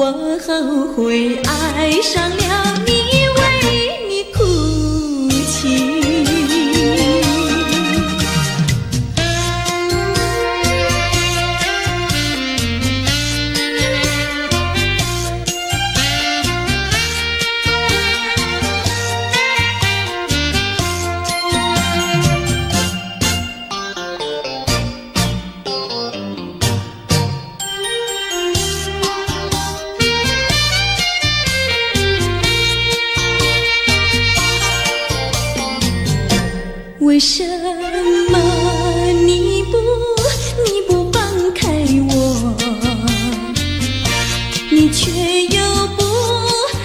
我后悔爱上了你，为你哭泣。为什么你不放开我，你却又不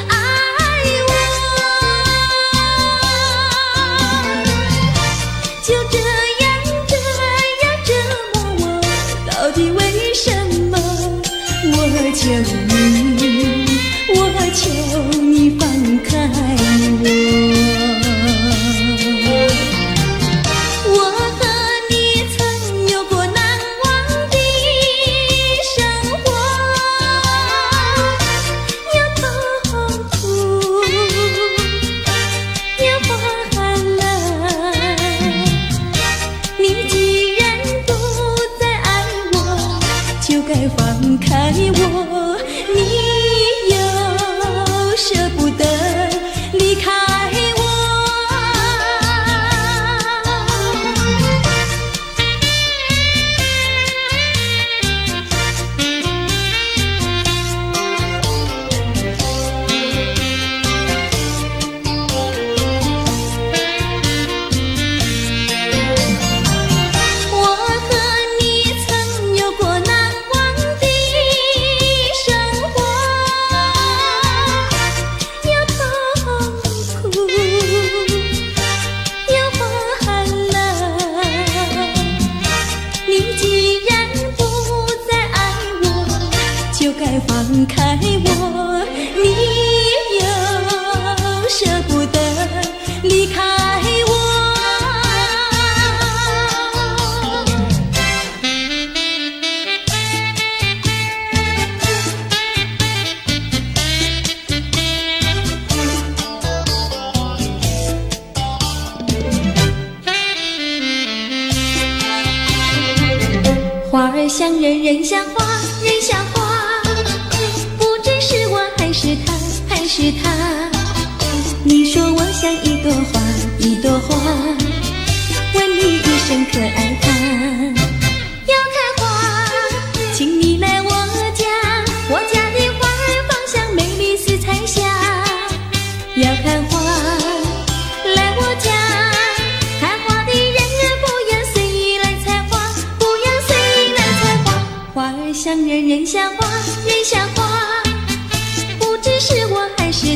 爱我？就这样折磨我，到底为什么？我求你放开我。放开我，你又舍不得离开我。放开我，你又舍不得离开我。花儿像人，人像花，人像花。是他，你说我像一朵花，一朵花，问你一声可爱它？要开花，请你来我家，我家的花儿芳香美丽似彩霞。要看花，来我家，看花的人不要随意来采花，不要随意来采花。花儿像人，人像花，人像花。是我还是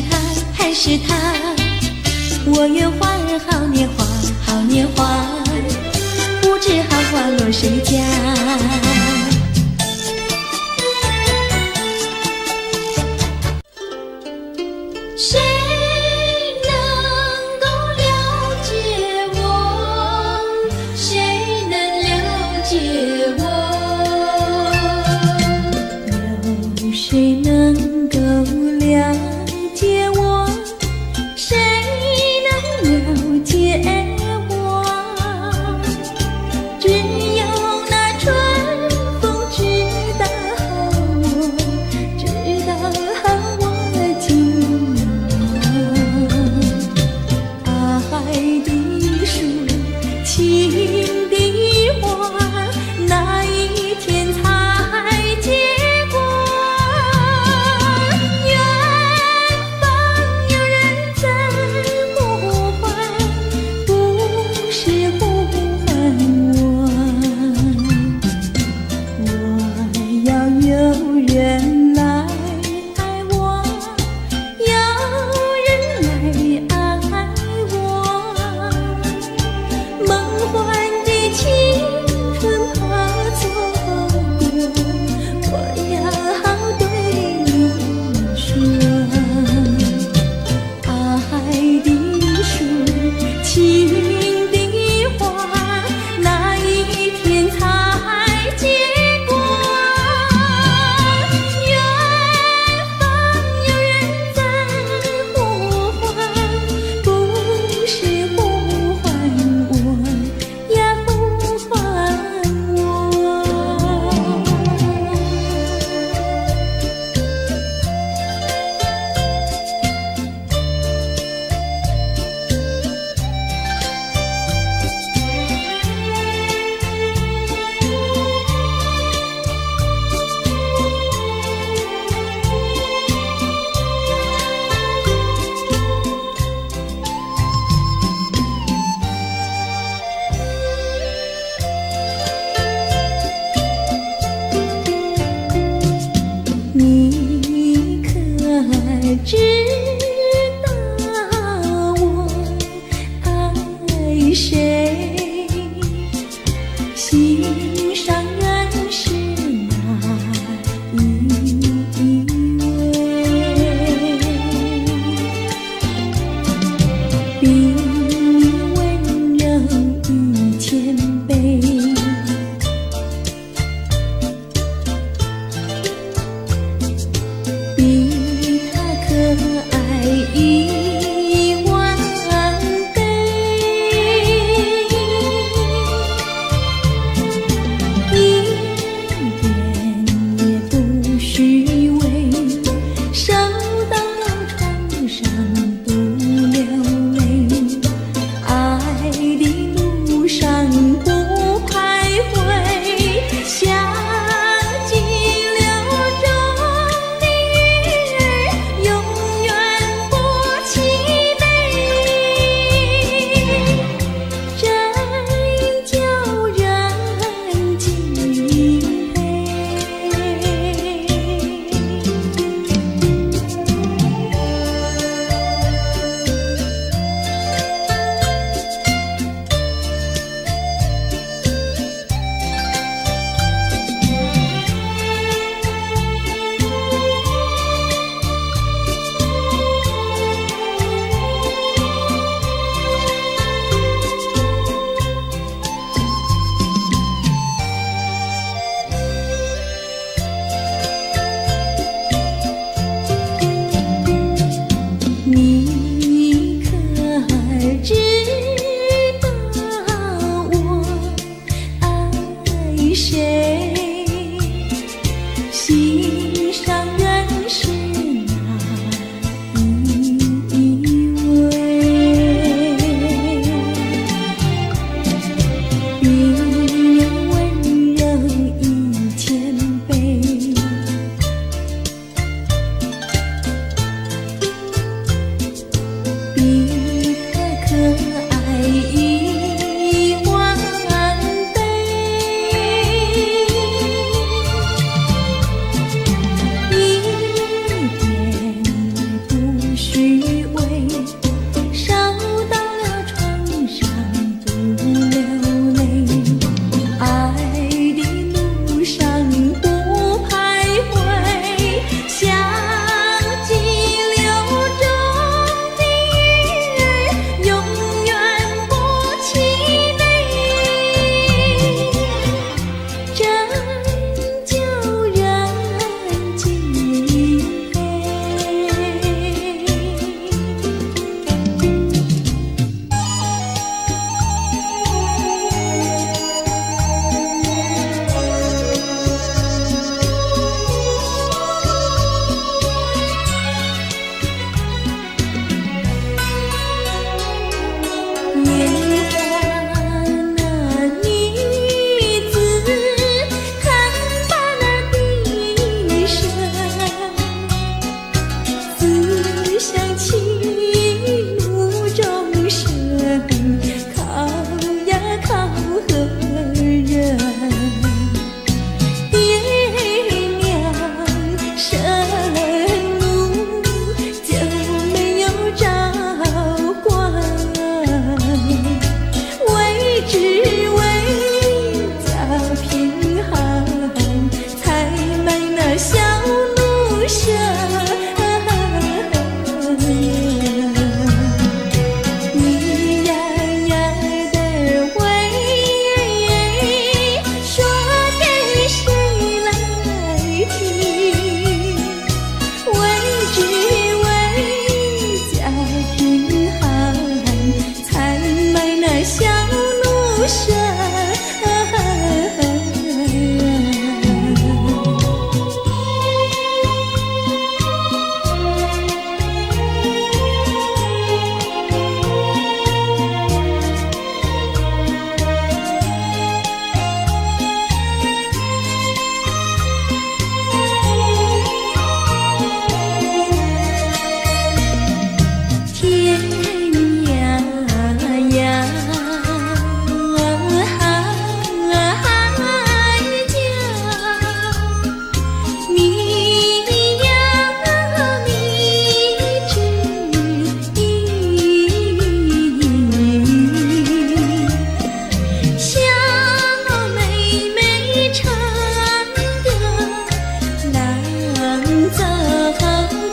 他，我愿花儿好年华，好年华，不知好花落谁家。谁能够了解我？谁能了解我？有谁能够了解我？谁能了解我？只有那春风知道我，知道我今晚。爱的树，情的花，那一天才结果。人来爱我，有人来爱我，梦幻的青春怕错过，我要对你说，爱的树，情的花，那一天才结果。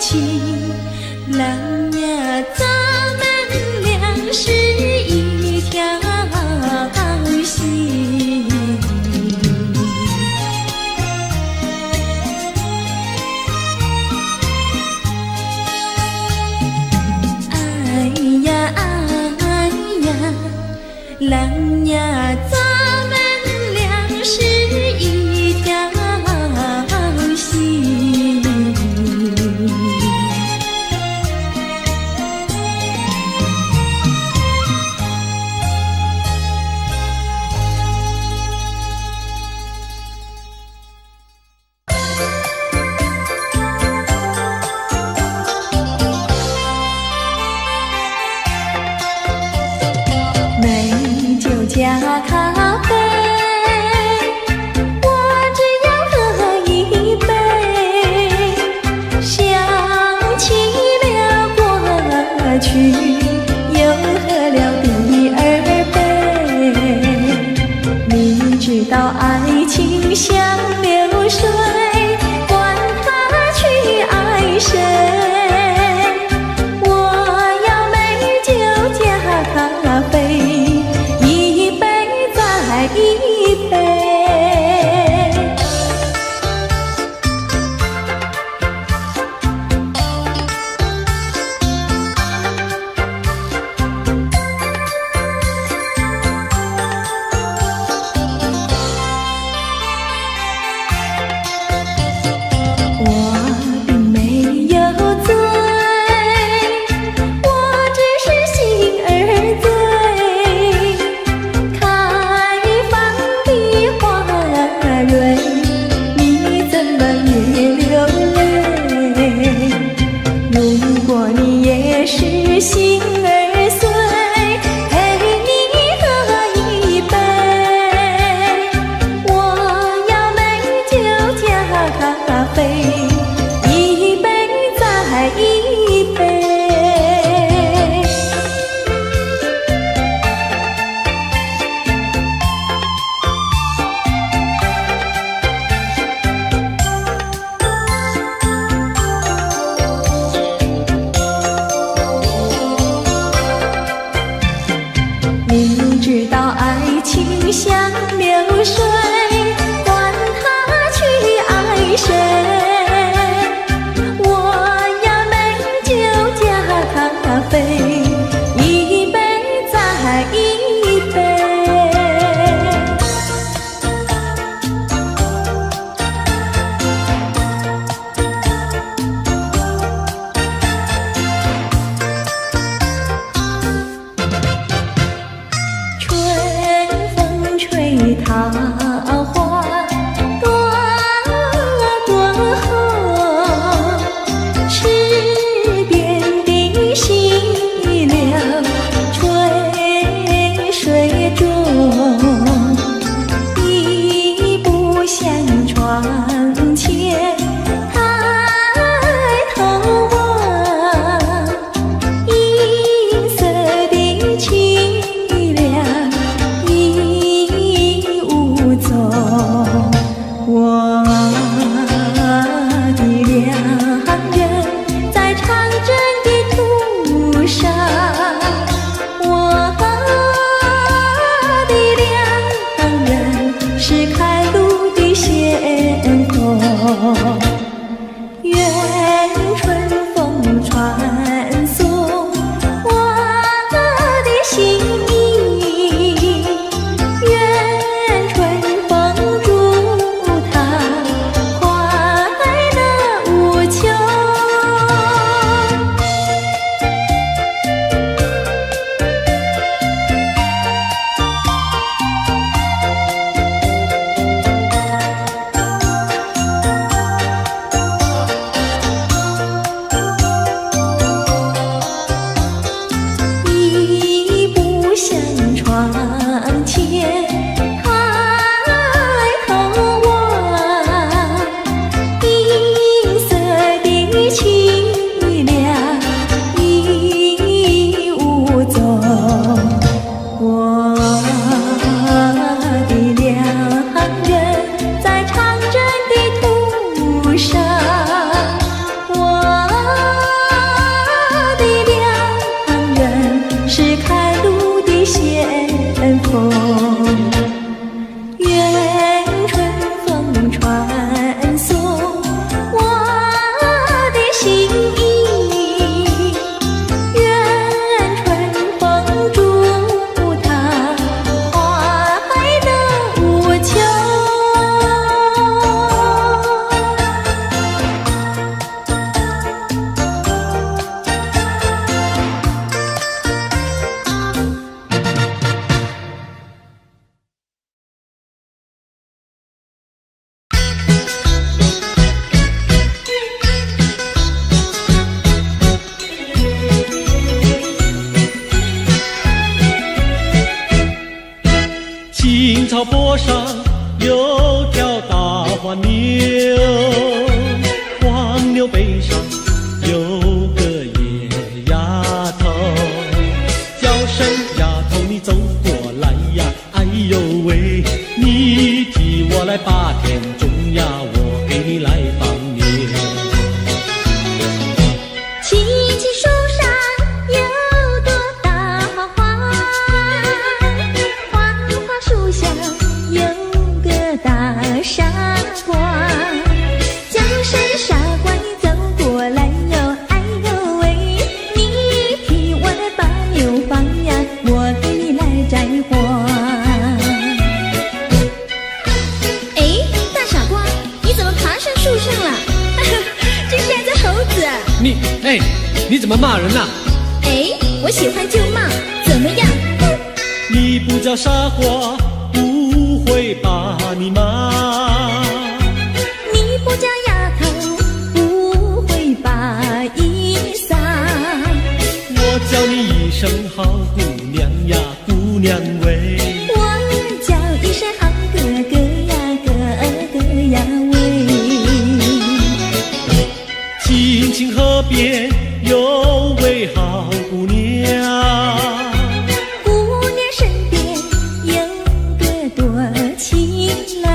心，郎呀，咱们俩是一条心。哎呀哎呀，郎呀，咱们俩是一条心。美酒加咖啡，我只要喝一杯。想起了过去，又喝了第二杯。你知道爱情像流水，管它去爱谁。我要美酒加咖啡，一杯再一杯。我并没有醉，我只是心儿醉。开放的花蕊，你怎么也流泪？如果你也是心儿碎，陪你喝一杯。我要美酒加咖啡，一杯再一杯。你知道爱情像流水，管它去爱谁。我要美酒加咖啡，一杯再一杯。春风吹桃花朵朵红，池边的溪流垂水中，一步向窗前抬头望，银色的清凉已无踪。我的良人在长征的途上，我的良人是开路的先锋。愿春风传送我的心意，愿春风祝他快乐无穷。一步向窗前抬头望，银色的你怎么骂人呐？我喜欢就骂，怎么样？你不叫傻瓜，不会把你骂。你不叫丫头，不会把衣撒。我叫你一声好姑娘呀，姑娘喂。我叫一声好哥哥呀，哥哥呀喂。青青河边有位好姑娘，姑娘身边有个多情郎，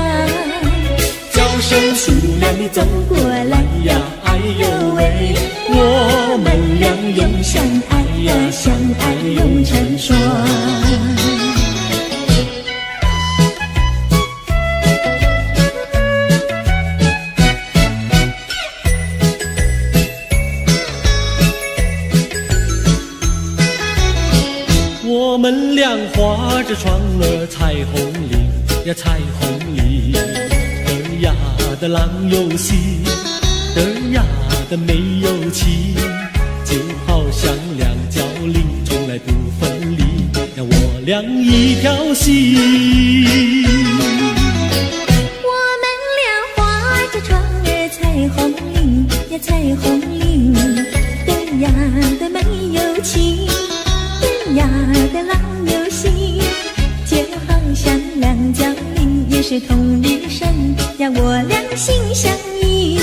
叫声姑娘你走过来呀，哎呦喂，我们俩永相爱呀，相爱永成双。我们俩划着船儿彩虹岭呀，彩虹岭，嘚呀的郎有心，嘚呀的没有情，就好像两角铃，从来不分离呀，我俩一条心。我们俩划着船儿彩虹岭呀，彩虹岭，嘚呀的没有情，嘚呀的郎有心，就好像两角铃，也是同日生呀，我俩心相印。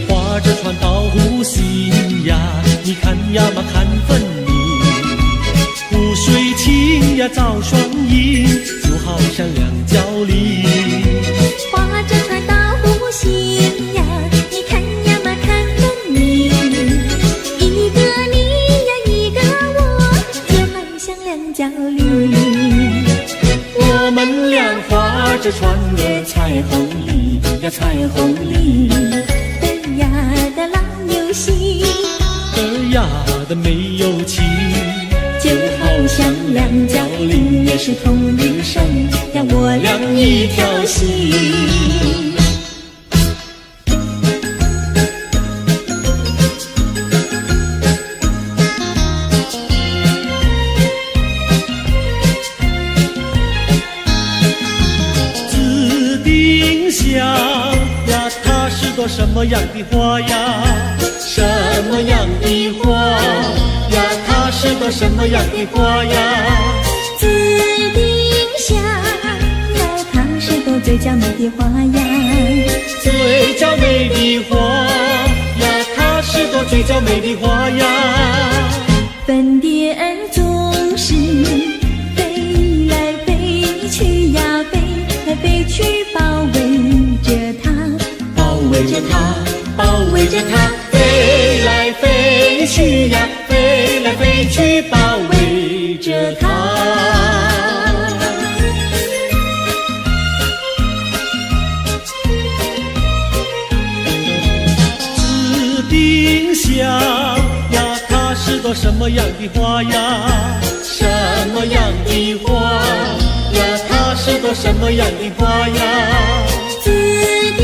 划着船到湖心呀，你看呀嘛看分明，湖水清呀照双影，就好像两角铃。划着船到湖心呀，你看呀嘛看分明，一个你呀一个我，就好像两角铃。我们俩划着船儿彩虹里呀，彩虹里，嘚呀的郎有心，嘚呀的没有情，就好像两角铃，也是同日生呀，我俩一条心。紫丁香呀，它是朵什么样的花呀？什么样的花呀？它是朵什么样的花呀？紫丁香呀，它是朵最娇美的花呀，最娇美的花呀，它是朵最娇美的花呀。粉蝶儿总是飞来飞去呀，飞来飞去包围着它，包围着它，包围着它，飞来飞去呀，飞来飞去，包围着它。紫丁香呀，它是朵什么样的花呀？什么样的花呀？它是朵什么样的花呀？紫丁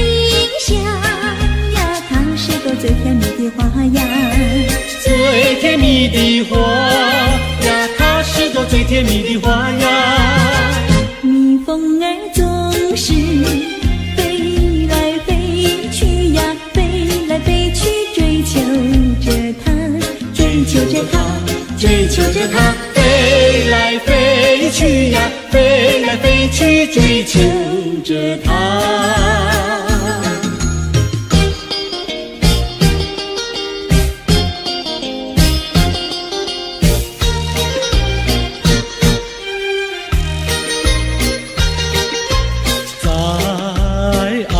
香呀，它是朵最甜蜜的花呀，最甜蜜的花呀，它是朵最甜蜜的花呀。蜜蜂儿总是飞来飞去呀，飞来飞去追求着它，追求着它，追求着它，飞来飞去呀，飞来飞去，追求着它。在爱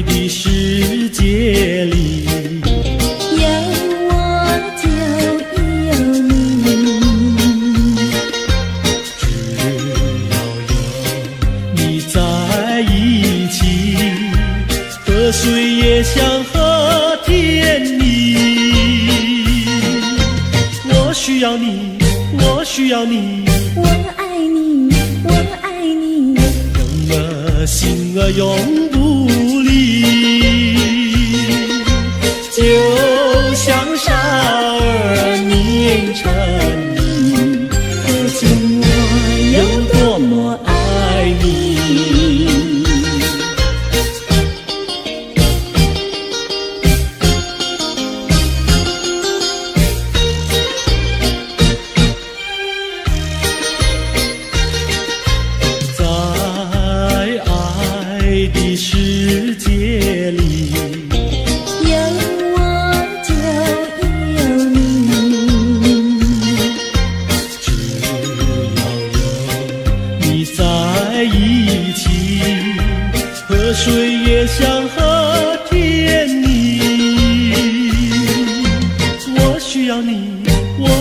的世界里，有我就有你，只要有你在一起，河水也像和甜蜜。我需要你，我需要你，我爱你，我爱你，永儿心儿永不离。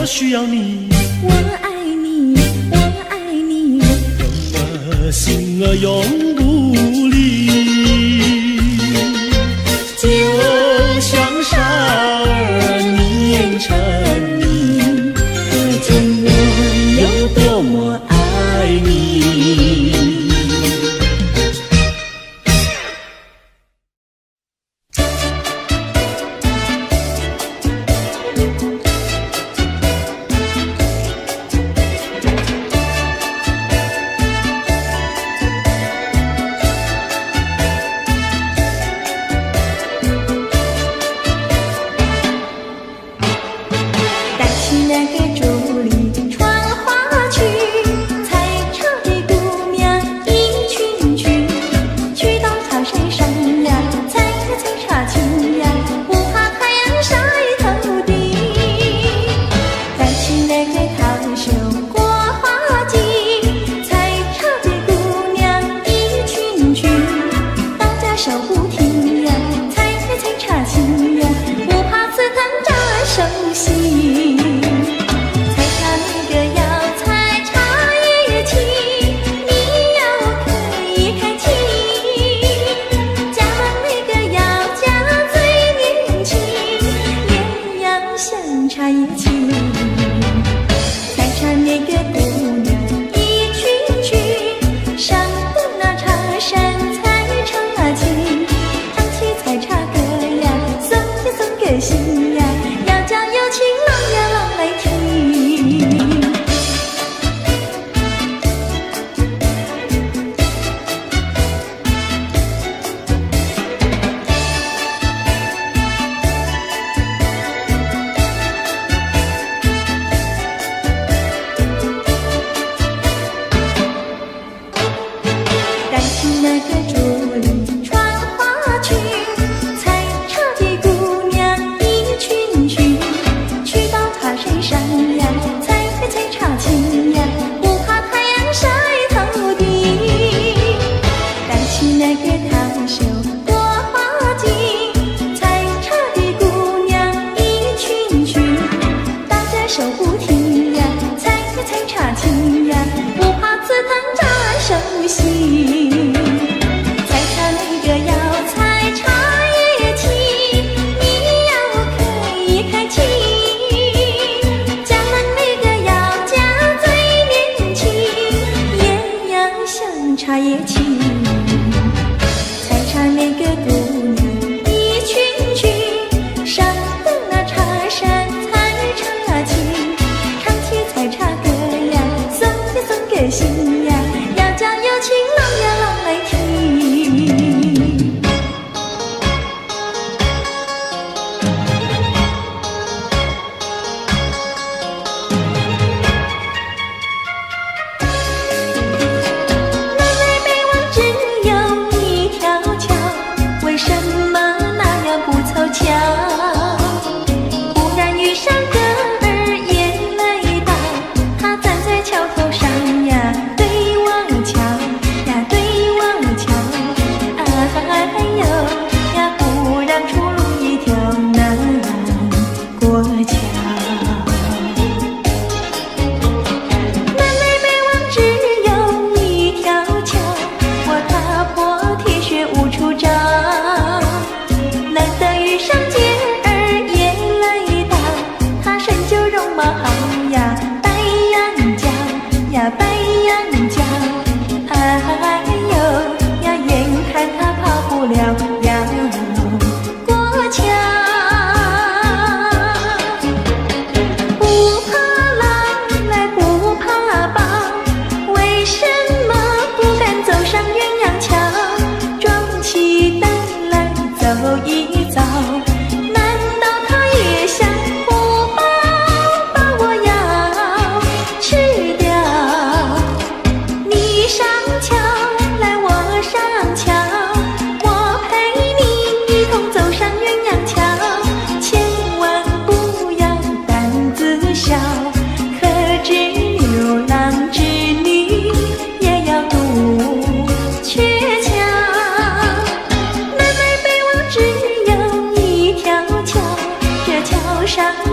需要你，我爱你，我爱你，我心儿永不离。就像傻儿念成你，可见我有多么爱你。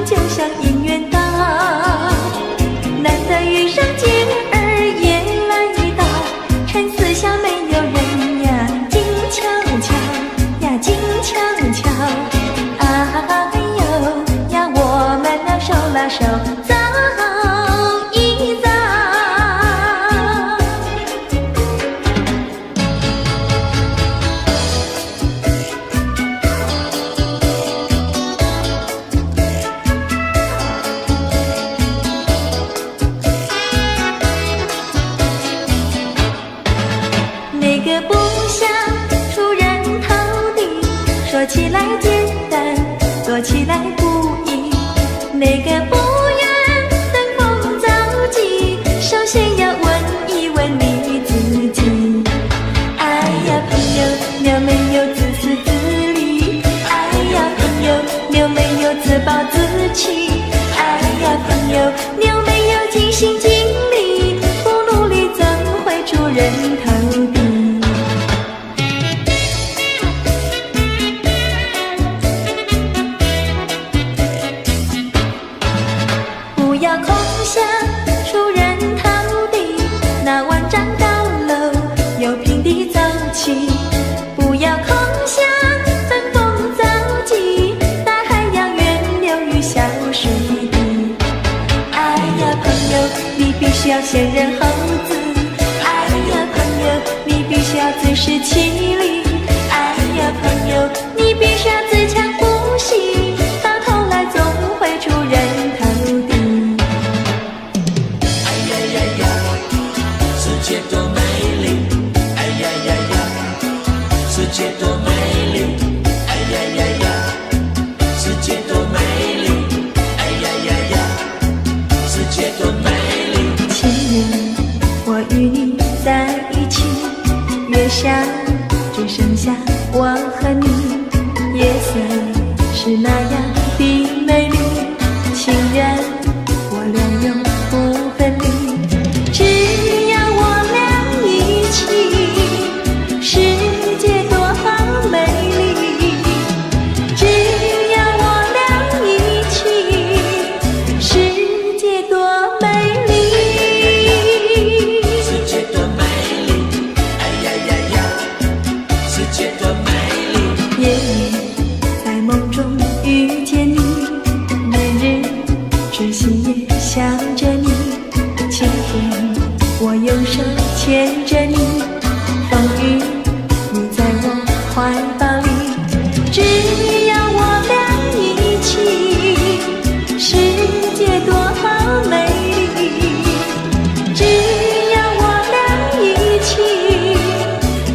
就像姻缘岛。起来简单，做起来不易。那个不愿登峰造极，首先要问一问你自己。哎呀，朋友，你有没有自私自利？哎呀，朋友，你有没有自暴自弃？哎呀，朋友，你有没有尽心尽力？不努力怎会出人头地？不要空想出人头地，那万丈高楼由平地走起。不要空想登峰造极，大海洋源流于小水滴。哎呀，朋友，你必须要先人后子。哎呀，朋友，你必须要自食其力。哎呀，朋友，你必须要自强不息，到头来总会出人头地。哎呀呀呀，世界多美丽！哎呀呀呀，世界多美丽！哎呀呀呀，世界多美丽！哎呀呀呀，世界多美丽！情人，我与你在一起，月下只剩下我和你，夜色是那样的美丽，情人我俩永不分离，只要我俩一起，世界多美丽，只要我俩一起，世界多美丽。世界多美丽！哎呀呀呀，世界多美丽！夜夜在梦中遇见你，每日只心也想着你，晴天我用手牵着你，风雨你在我怀抱里，只要我俩一起，世界多美丽，只要我俩一起，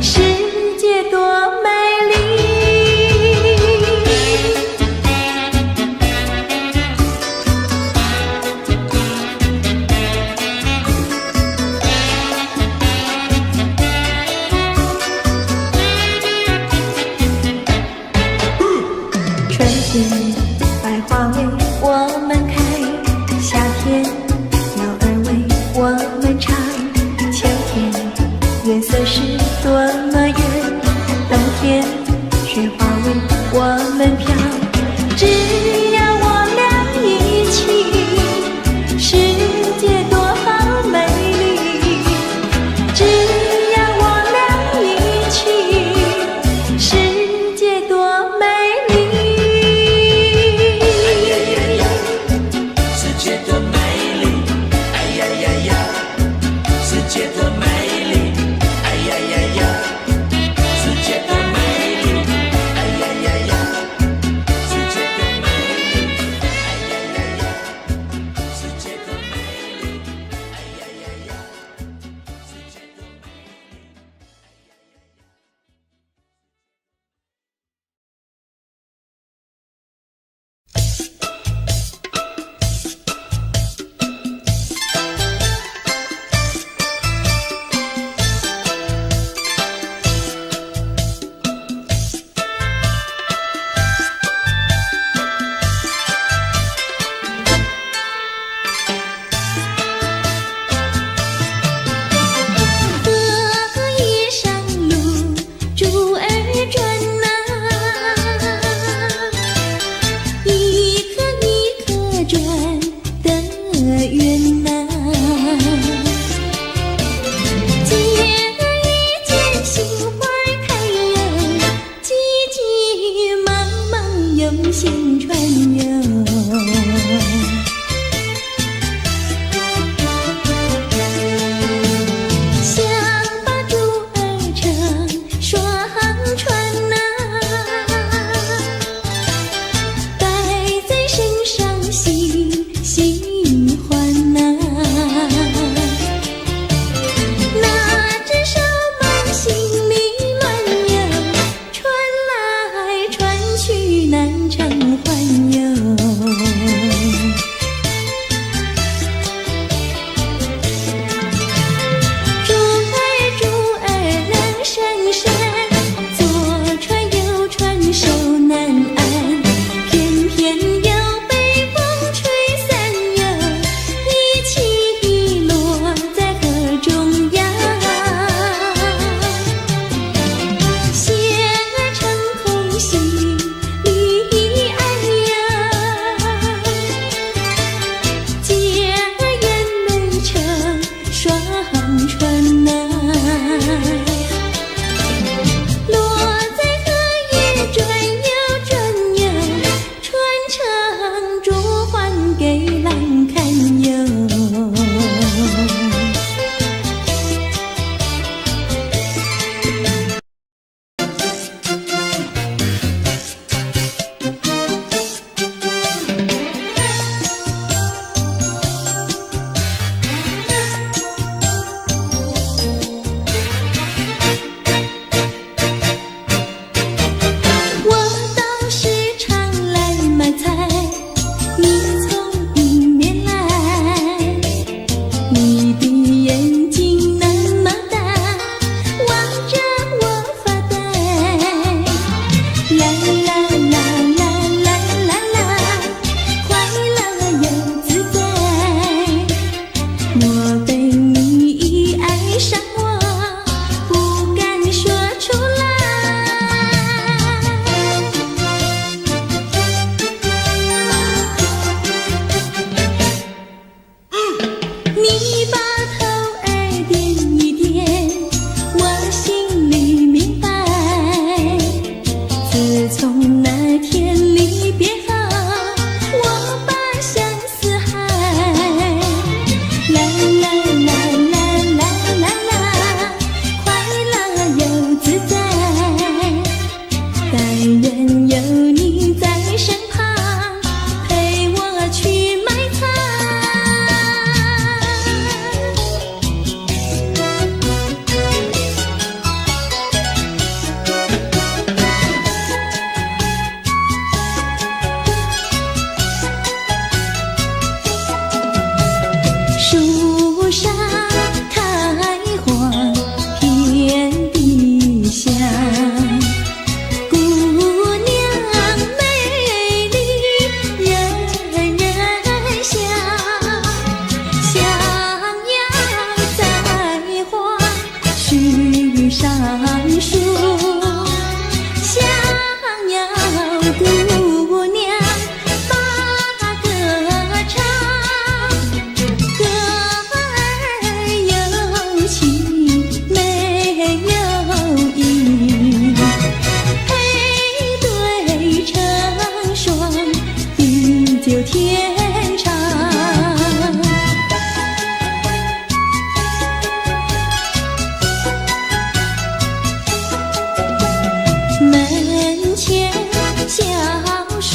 世界多美丽。春天百花为我们开，夏天鸟儿为我们唱，秋天月色是多么圆，冬天雪花为我们飘，只要我俩一起，世界多美丽，只要我俩一起，世界多美丽。世界多美丽！哎呀呀呀，世界多美丽！哎呀呀呀，世界多美丽！哎呀呀呀，世界多美丽！哎呀呀呀，世界多美丽！哎呀呀呀，世界多美丽！荷叶上露珠儿转呐，一颗一颗转得圆呐，结一件杏花开呀，急急忙忙用心传哟。想把珠儿成双串呐，戴在身上喜喜欢呐，拿着手忙心里乱呀，传来传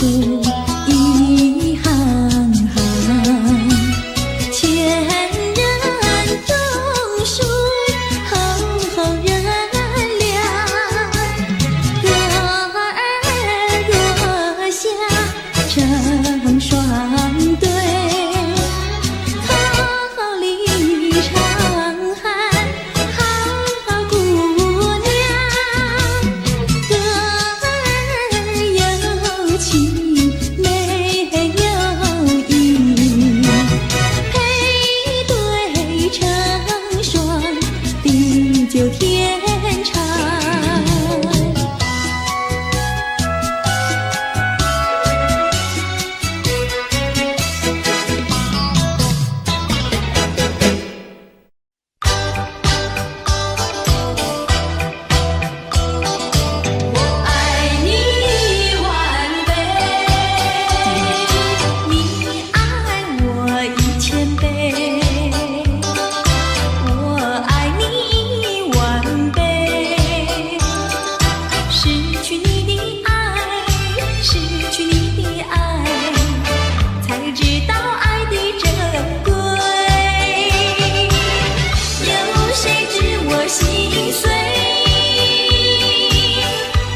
书一行行，前人种树，后人粮，歌儿歌下成双对，好里长喊好姑娘，歌儿有情没有意，配对成双，地久天长。我爱你万倍，你爱我1000倍。我爱你万倍，失去你的爱，失去你的爱，才知道爱的珍贵。有谁知我心碎？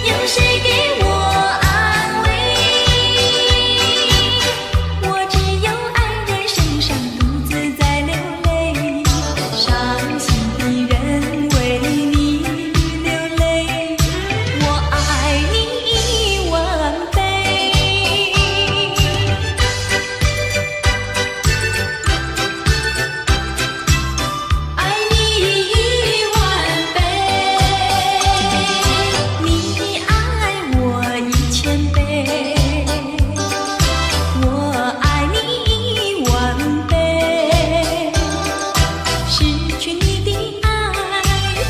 有谁给我安慰？我只有爱人身上独自在流泪，伤心的人为你流泪。我爱你万倍，爱你万倍，你爱我1000倍。我爱你万倍，失去你的爱，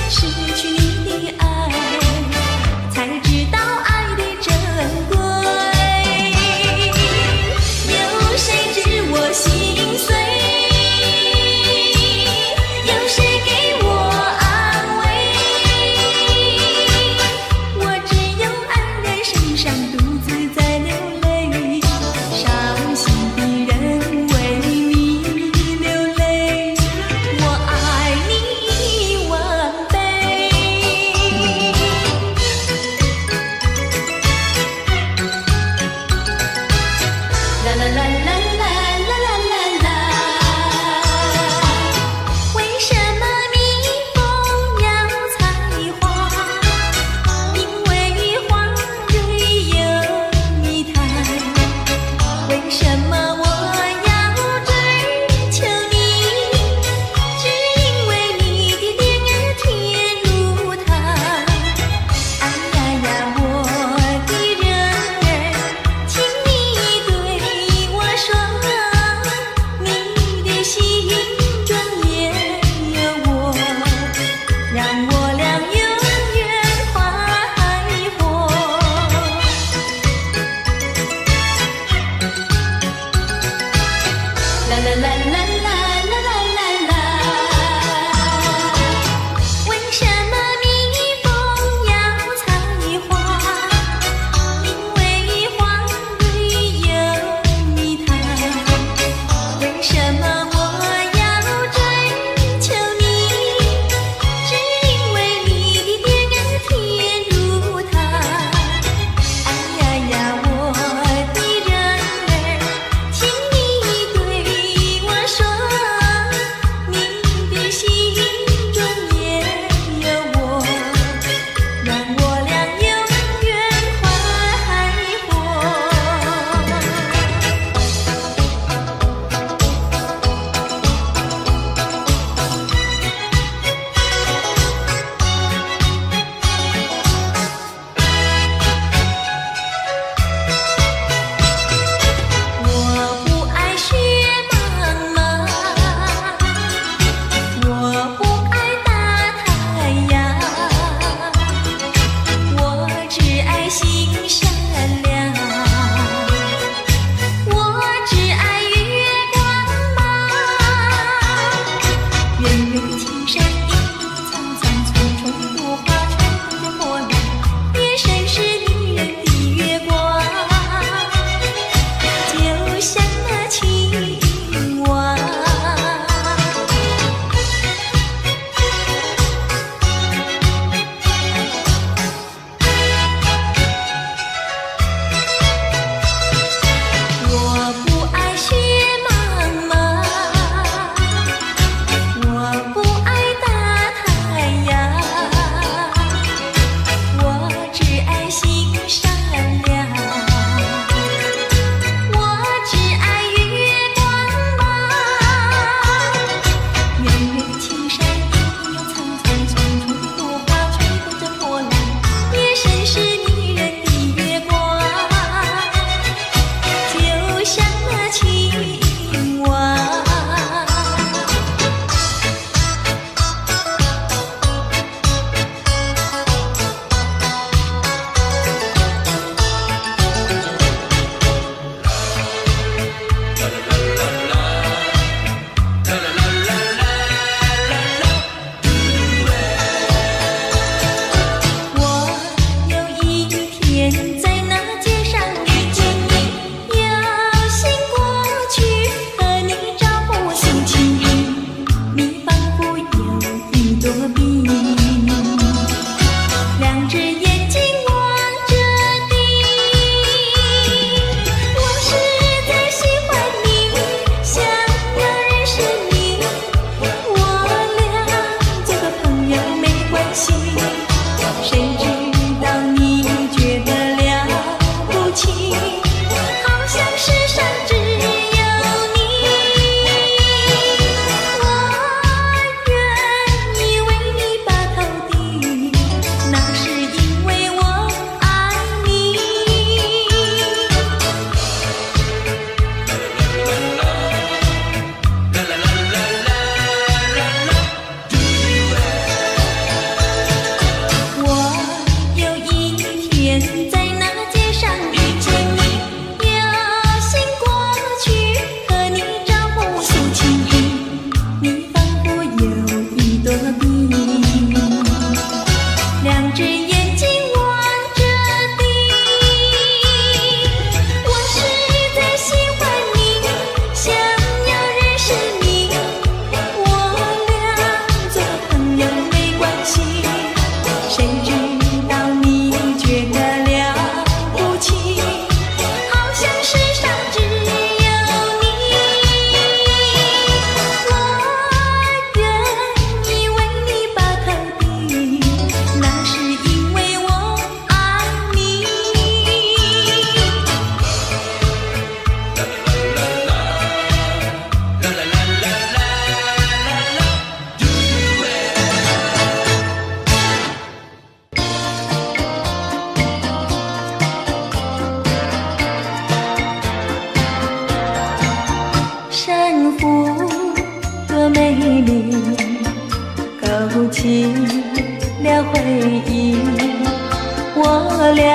失去你的爱，才知道爱的珍贵。有谁知我心碎？有谁给我安慰？我只有爱人身上独自在流泪，伤心的人为你流泪。我爱你万倍。啦啦啦啦啦啦啦啦啦，为什么蜜蜂要采花？因为花蕊有一台。为什么我要追求你？只因为你的脸儿甜如糖。哎呀呀，我的人儿，请你对我林，勾起了回忆。我俩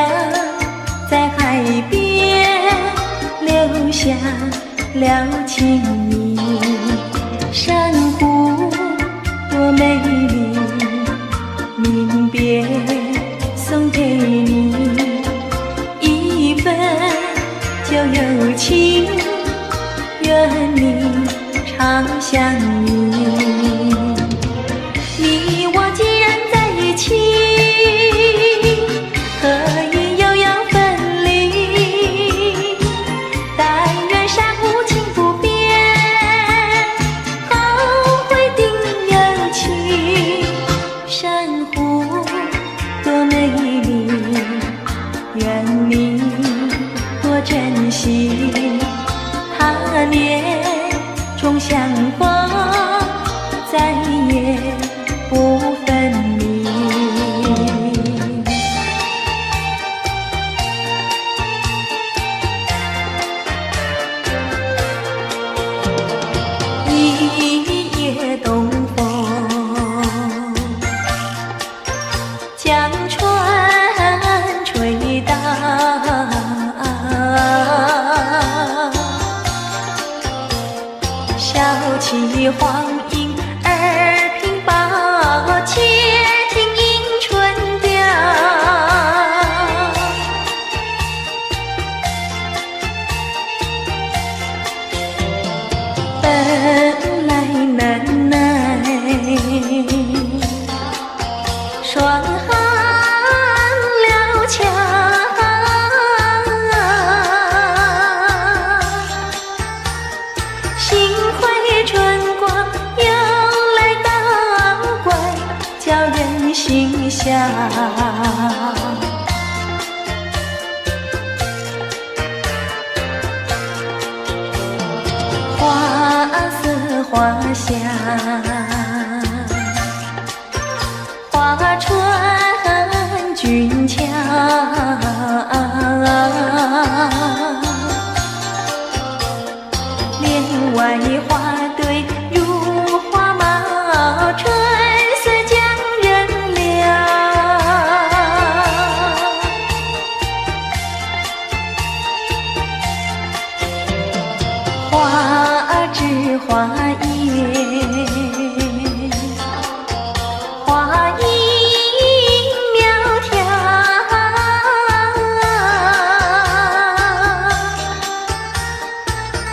在海边留下了情谊，珊瑚多美丽，临别送给你一份旧友情，愿你常相依。你我既然在一起，何以又要分离？但愿珊瑚情不变，后会定有期。珊瑚多美丽，愿你多珍惜。他年终相逢，再也不分离。一夜东风，将船吹荡，小起黄莺儿平抱，且听迎春调。本来难耐，霜寒了墙，幸亏春光又来捣怪，叫人心香。花色花香，花船俊俏，帘外花堆如花帽，春色将人撩。花枝花叶，花影苗条，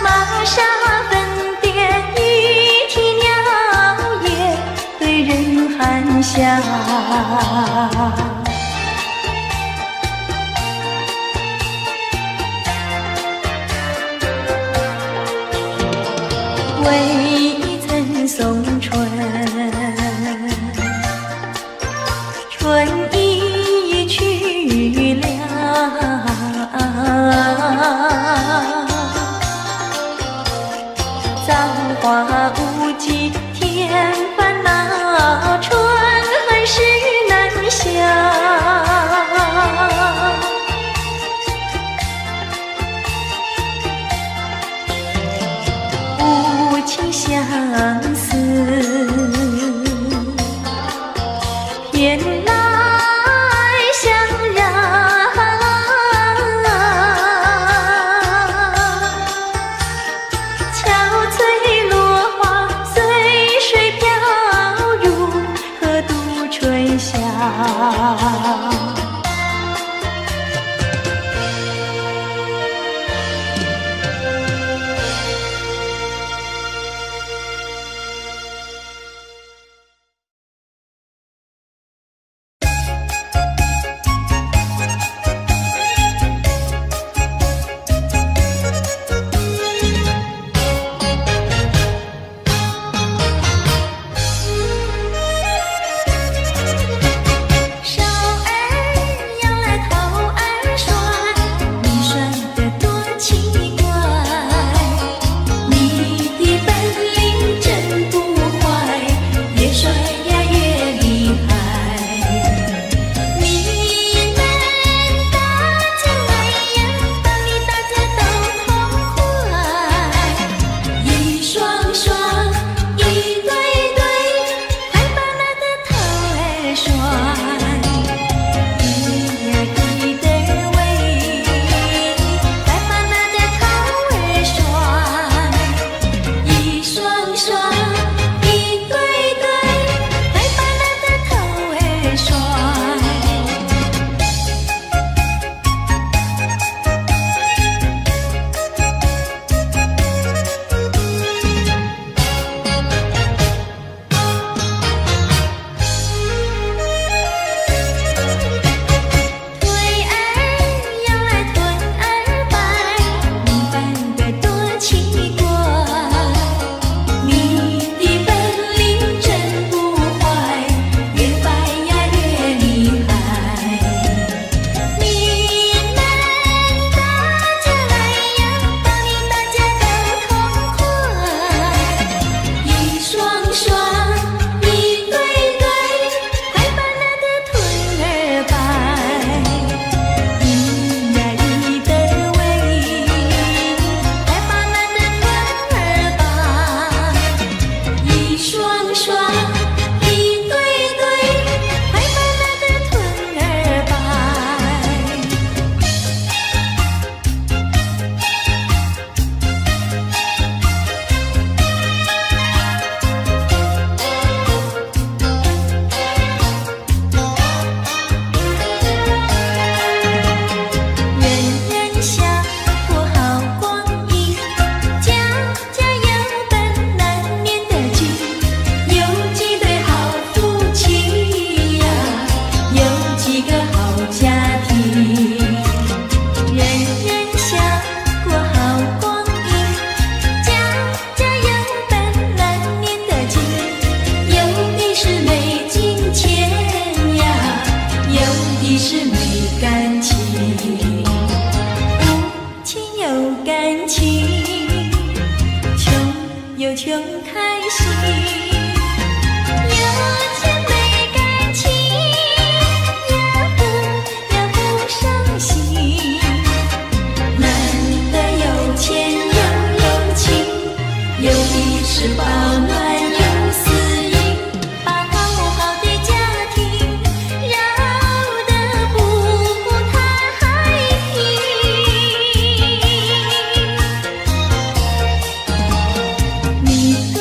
玛莎粉点一啼鸟也对人含笑。未曾送春，春已去了。葬花无忌添烦恼，春恨事难消。无情相思，偏来相让。憔悴落花随水飘入河渡春宵。感情，穷又穷开心，有钱没感情，要不伤心。难得有钱又有情，有的是饱暖有私隐，把好好的家庭绕得不太平。你多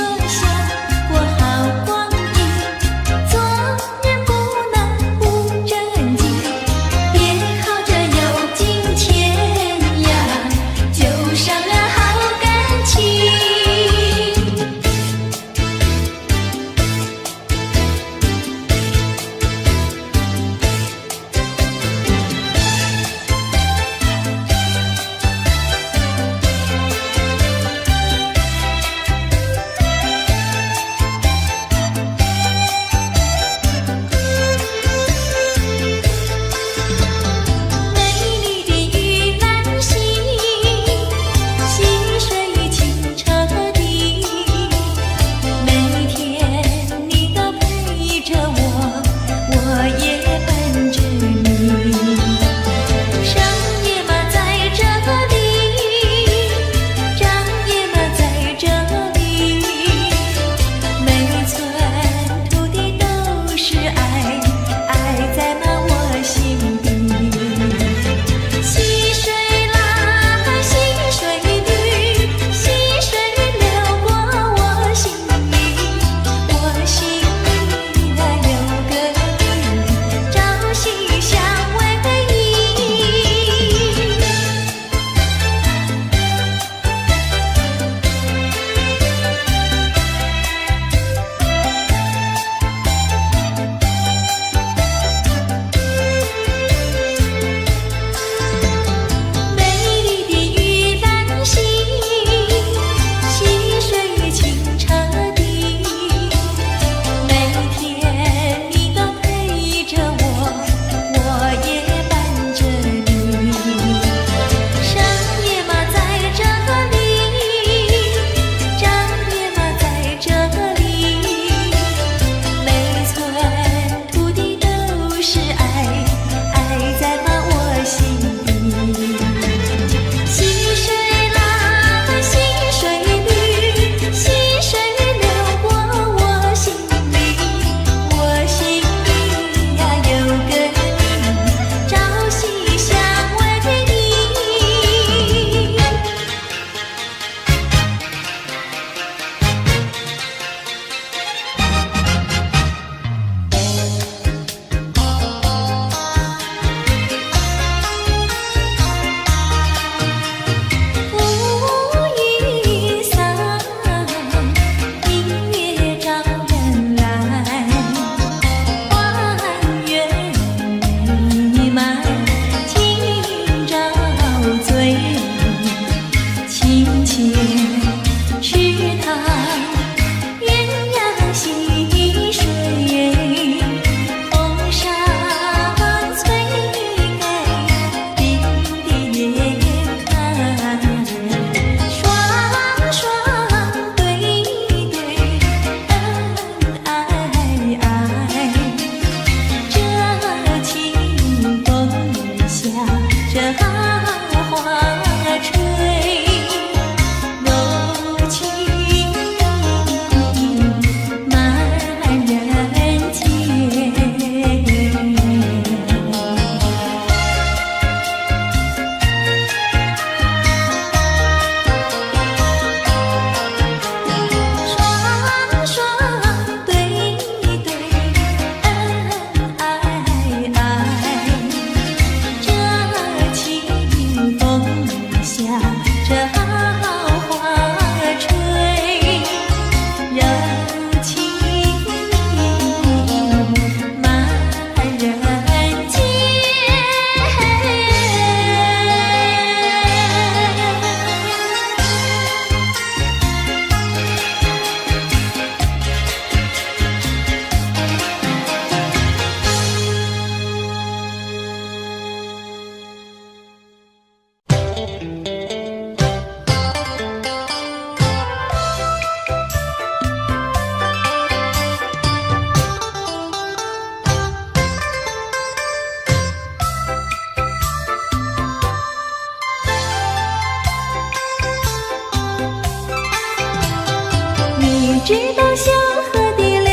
知道小河的流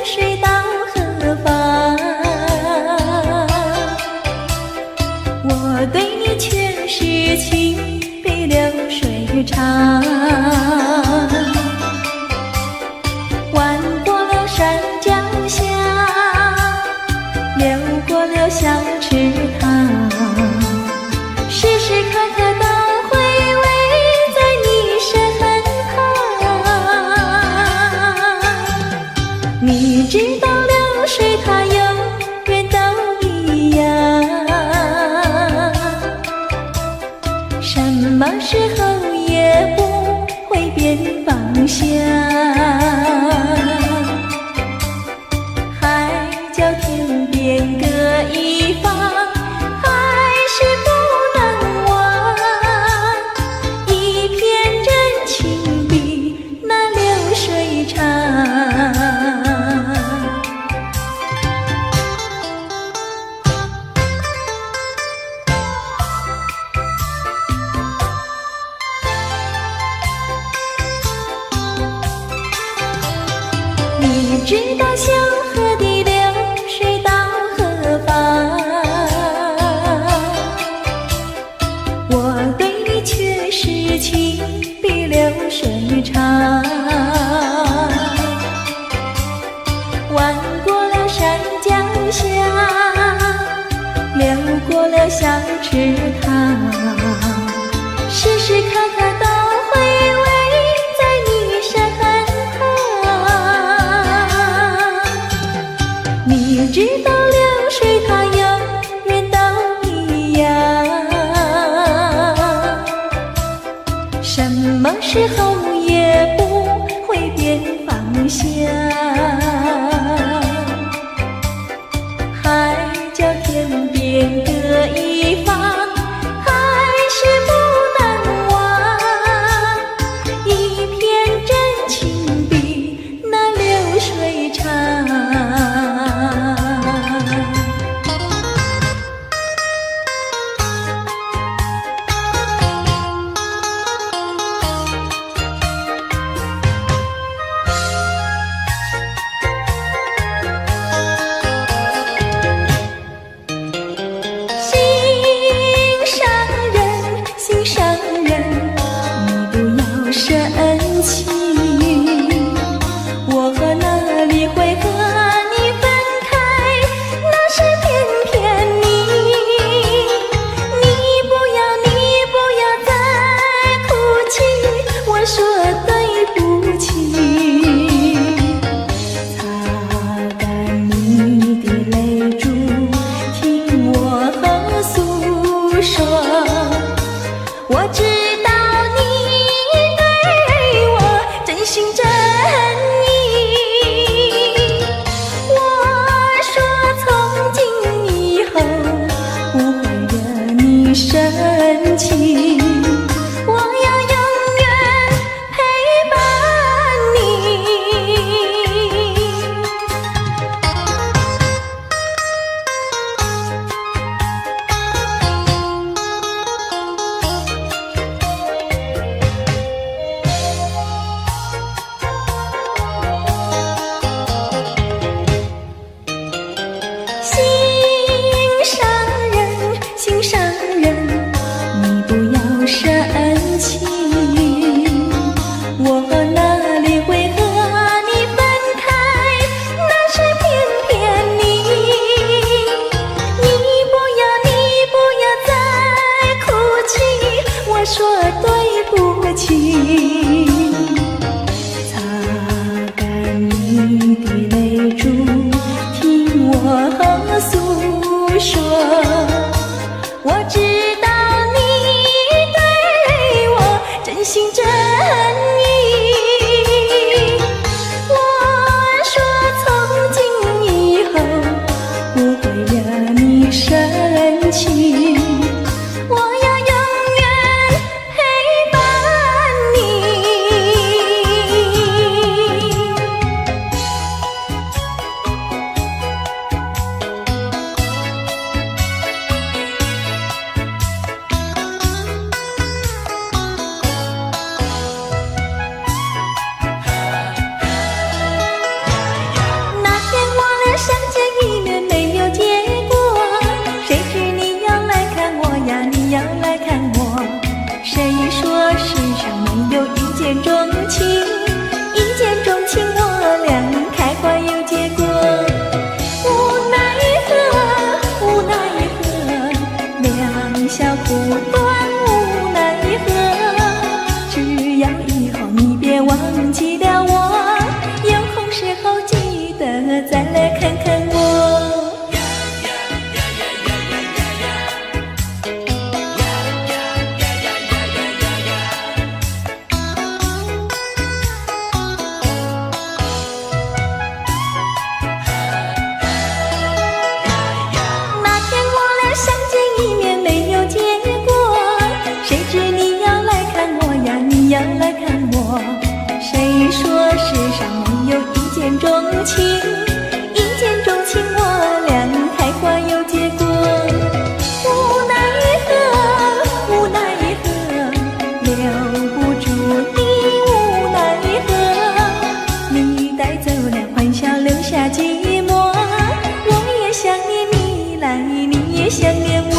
水到何方，我对你却是情比流水长。弯过了山脚下，流过了小池塘，时时刻刻都回味在你身旁。你知道流水它永远都一样，什么时候也不会变方向。海角天边各一方，还是不能忘。一片真情比那流水长。你知道小河的流水到何方，我对你却是情比流水长。弯过了山脚下，流过了小池塘，时时刻刻都回味在你身旁。你知道流水它永远都一样，什么时候也不会变方向。海角天边各一方，还是不能忘。一片真情比那流水长。我知道你对我真心真意，我说从今以后不会惹你生气，我要永远陪伴你。心上人，你不要生气，我哪里会和你分开，那是偏偏你。你不要再哭泣，我说对不起。擦干你的泪珠，听我诉说。我知道你对我真心真意，我说从今以后不会惹你生气，我要永远陪伴你。见钟情，一见钟情我俩开花有结果。无奈何，无奈何，两小苦短无奈何。只要以后你别忘记了我，有空时候记得再来看看我。要来看我，谁说世上没有一见钟情？一见钟情，我俩开花有结果。无奈何，无奈何，留不住你，无奈何。你带走了欢笑，留下寂寞。我也想念你来，你也想念我。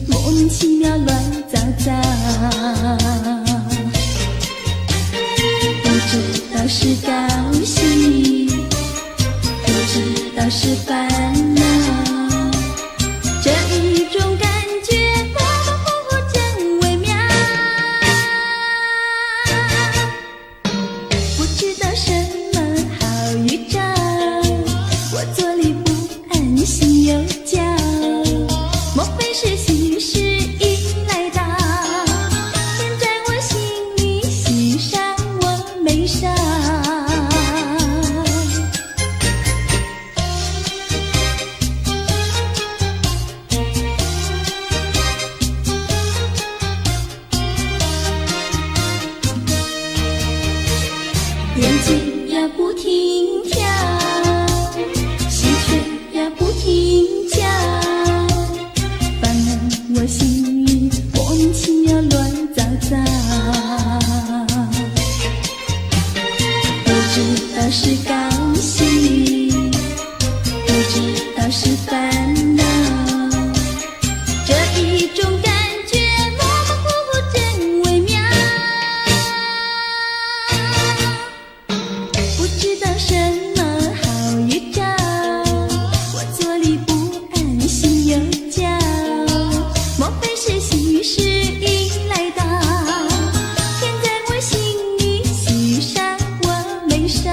莫名其妙乱糟糟，不知道是高兴，不知道是烦恼，这一种感觉模模糊糊真微妙，不知道什么好预兆，我坐立不安，心又焦，莫非是喜事已来到，天在我心里，喜上我眉梢。眼睛呀不停跳，喜鹊呀不停叫，烦恼我心里莫名其妙乱糟糟，不知道是高兴，不知道是烦恼，这一种感觉模模糊糊真微妙，不知道什么好预兆，我坐立不安，心又焦，莫非是喜事已来到，天在我心里，喜上我眉梢。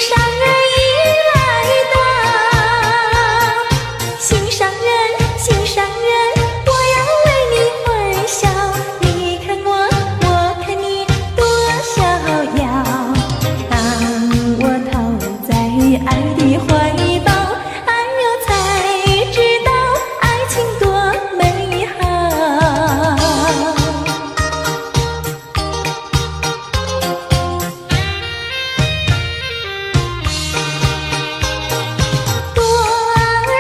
上人已来到，心上人，心上人，我要为你欢笑。你看我，我看你，多逍遥。当我投在爱的怀抱，哎呦才知道爱情多美好。多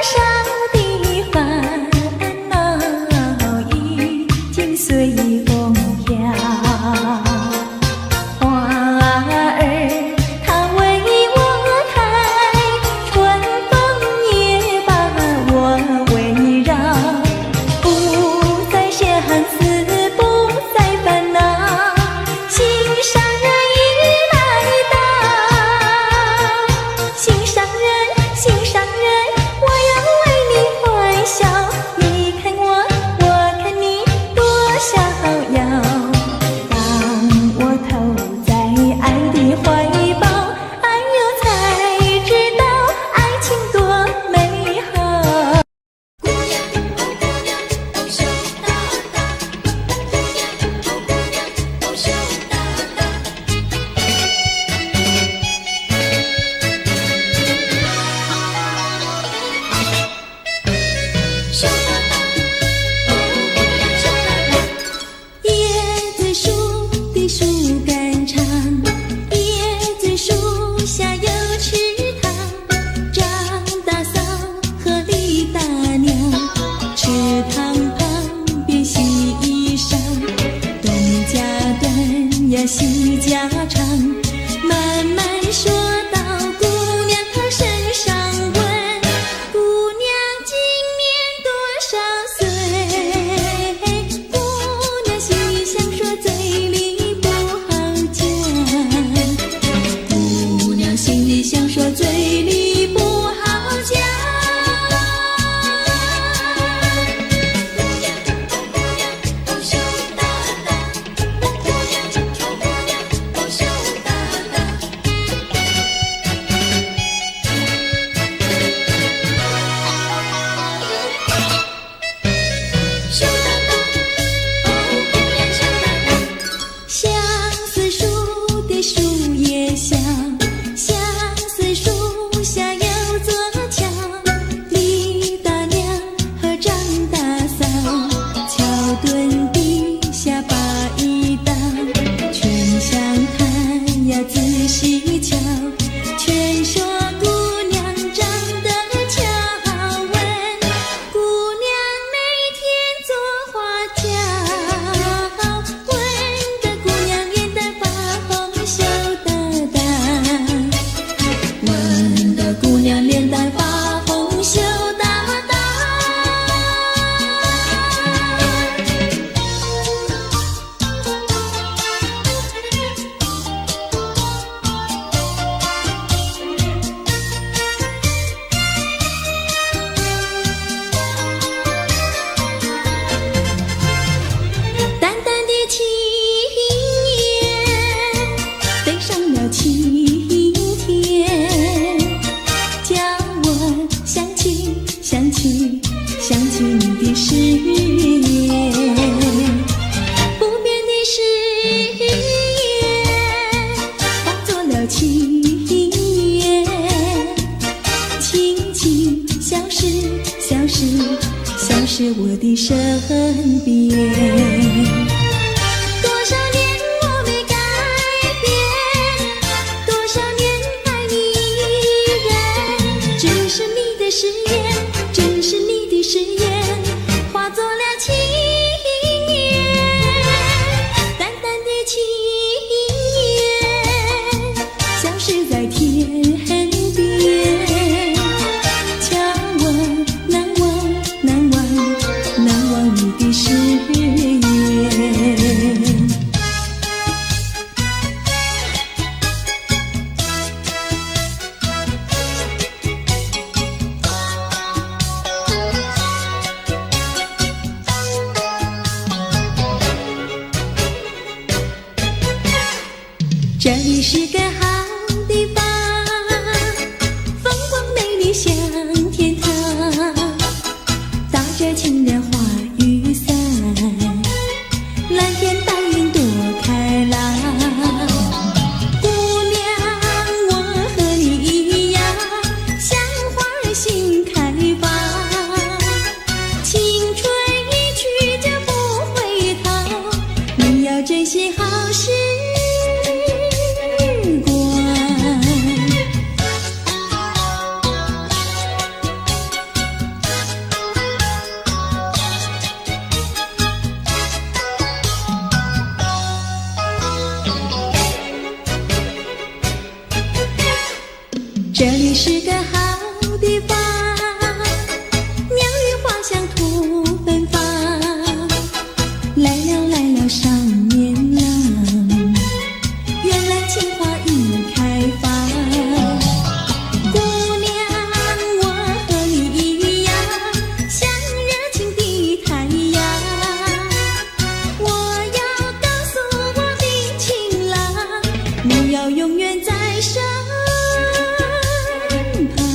少的烦恼已经随风飘，花儿它为我开，春风也把我围绕，不再相思，不再烦恼，心上人已来到，心上人，心上人，我要为你欢笑。你看我，我看你，多逍遥。当我投在爱的怀抱，哎呦才知道爱情多美好。姑娘，哦姑娘，哦羞答答，姑娘，哦姑娘，哦羞答答。羞答答，哦姑娘羞答答。椰子树的树干长，椰子树下有池塘，张大嫂和李大娘，池塘旁边洗衣裳，东家短呀西家长，慢慢说到姑娘她身上问，姑娘今年多少岁？姑娘心里想说嘴里不好讲，姑娘心里想说嘴里不好讲。姑娘，哦姑娘，哦羞答答，姑娘，哦姑娘，哦羞答答。羞答答，哦姑娘羞答答。相思树的树叶香，相思树下有座桥，李大娘和张大嫂，桥墩底下把一道，全相看呀仔细瞧，全说姑娘长得巧，问姑娘每天做花轿，问得姑娘脸蛋发红羞答答，问得姑娘脸蛋发红羞答答。淡淡的青烟飞上了青天，叫我想起想起想起你的誓言，不变的誓言化作了情缘，轻轻消失消失消失我的身边。多少年我没改变，多少年爱你依然，只是你的誓言，只是你的誓言，化作了情缘，淡淡的情缘，消失在天边，叫我难忘难忘难忘你的誓言。这里是个好地方。向天堂，打着情人花雨伞，蓝天白云多开朗。姑娘，我和你一样，像花儿心开放，青春一去就不回头，你要珍惜好时光。这里是个好地方，鸟语花香吐芬芳。来了来了少年郎，原来情花已开放。姑娘，我和你一样，像热情的太阳。我要告诉我的情郎，你要永远在身旁。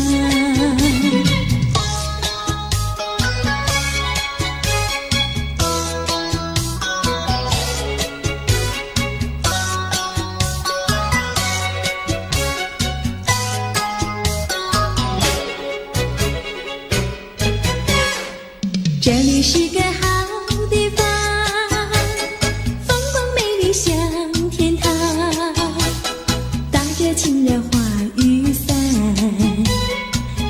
这里是个好地方，风光美丽像天堂，打着情人花雨伞，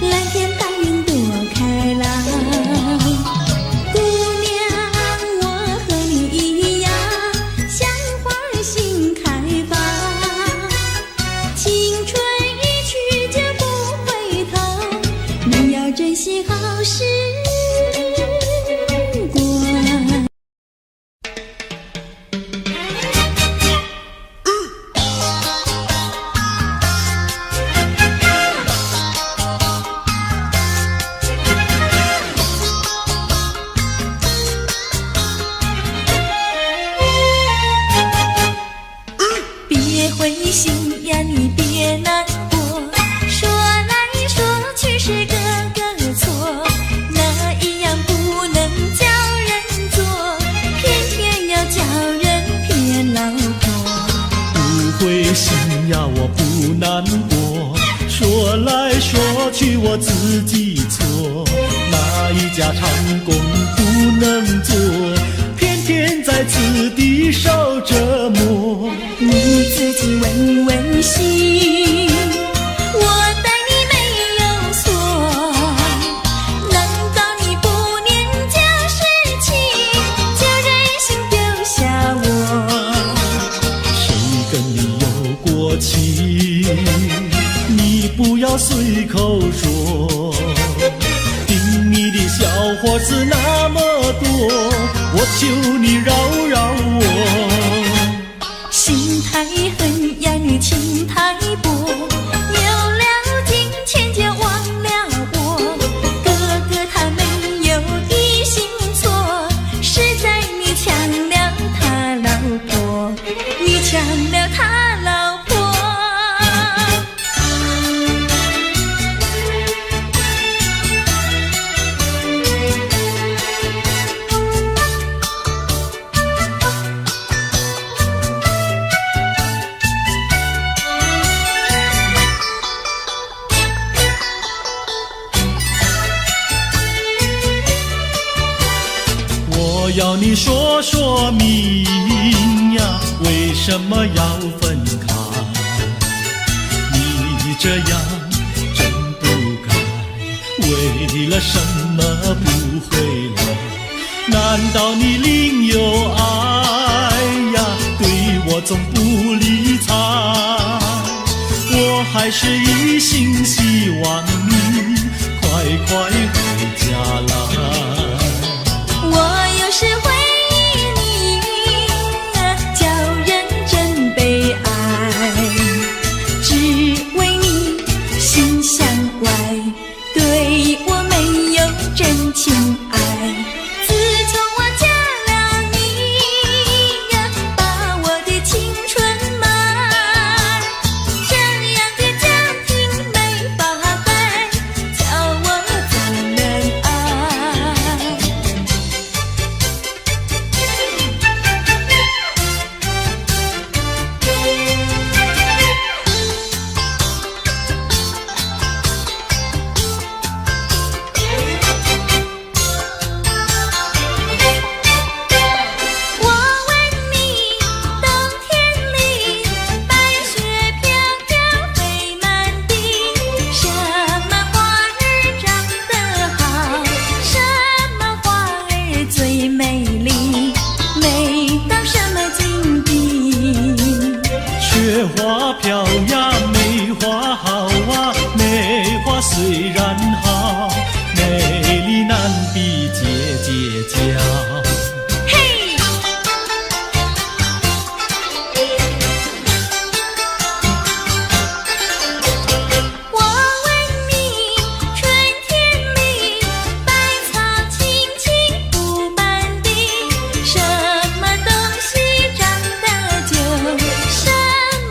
蓝天白云多开朗。姑娘，我和你一样，像花儿心开放，青春一去就不回头，你要珍惜好时光。别灰心呀，你别难过，说来说去是个个错，那一样不能叫人做，偏偏要叫人骗老婆。不灰心呀，我不难过，说来说去我自己错，哪一家长工不能做，偏偏在此地受折磨。你自己问问心，我待你没有错，难道你不念旧事情，就忍心丢下我？谁跟你有过情，你不要随口说，听你的小伙子那么多，我求你饶饶我。心太狠呀，你情太薄，有了金钱就忘了我。哥哥他没有一心错，是在你抢了他老婆，你抢了他老婆。我要你说说明呀，为什么要分开？你这样真不该，为了什么不回来？难道你另有爱呀？对我总不理睬，我还是一心希望你快快回家来。我有时会忆你，叫人真悲哀，只为你心像怪，对我没有真情爱。自从我嫁了你呀，把我的青春埋，这样的家庭没法摆，叫虽然好，美丽难比姐姐娇。嘿，我问你，春天里百草青青不满地，什么东西长得久，什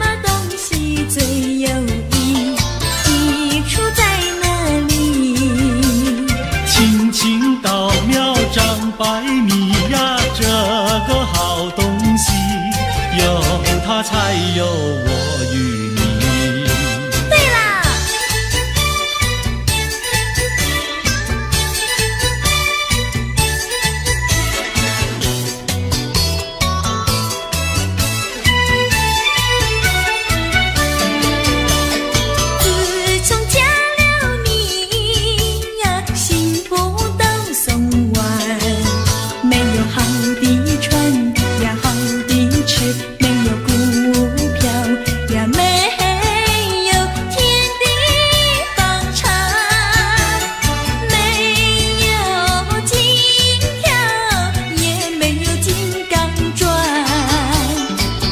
么东西最有益，益处在哪里？青青稻苗长百米呀，这个好东西，有它才有我与你。对啦，自从嫁了你呀，幸福都送完，没有好的穿呀，好的吃，没有股票呀，没有天地方长，没有金条，也没有金刚钻，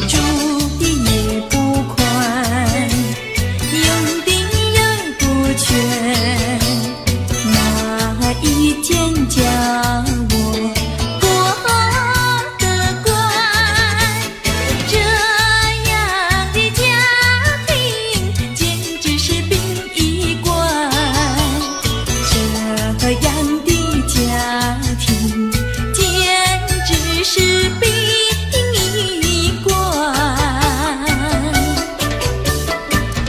住的也不宽，用的也不全，哪一天叫我过得惯？这样的家庭简直是殡仪馆，这样的家庭简直是殡仪馆。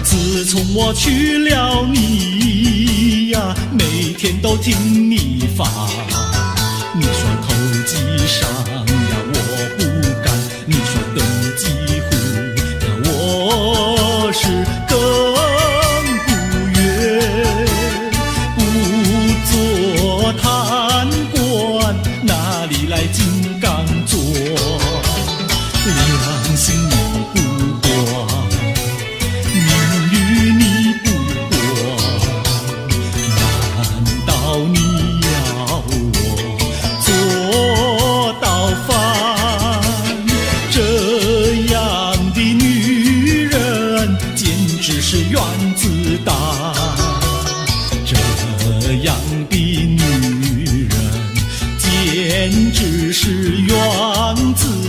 自从我娶了你呀，每天都听你发。你说投机商呀，我不干；你说登记户呀，我是更不愿。不做贪官，哪里来金刚钻？良心你不管，名誉你不管，难道你要我做到饭？这样的女人简直是原子弹，这样的女人简直是原子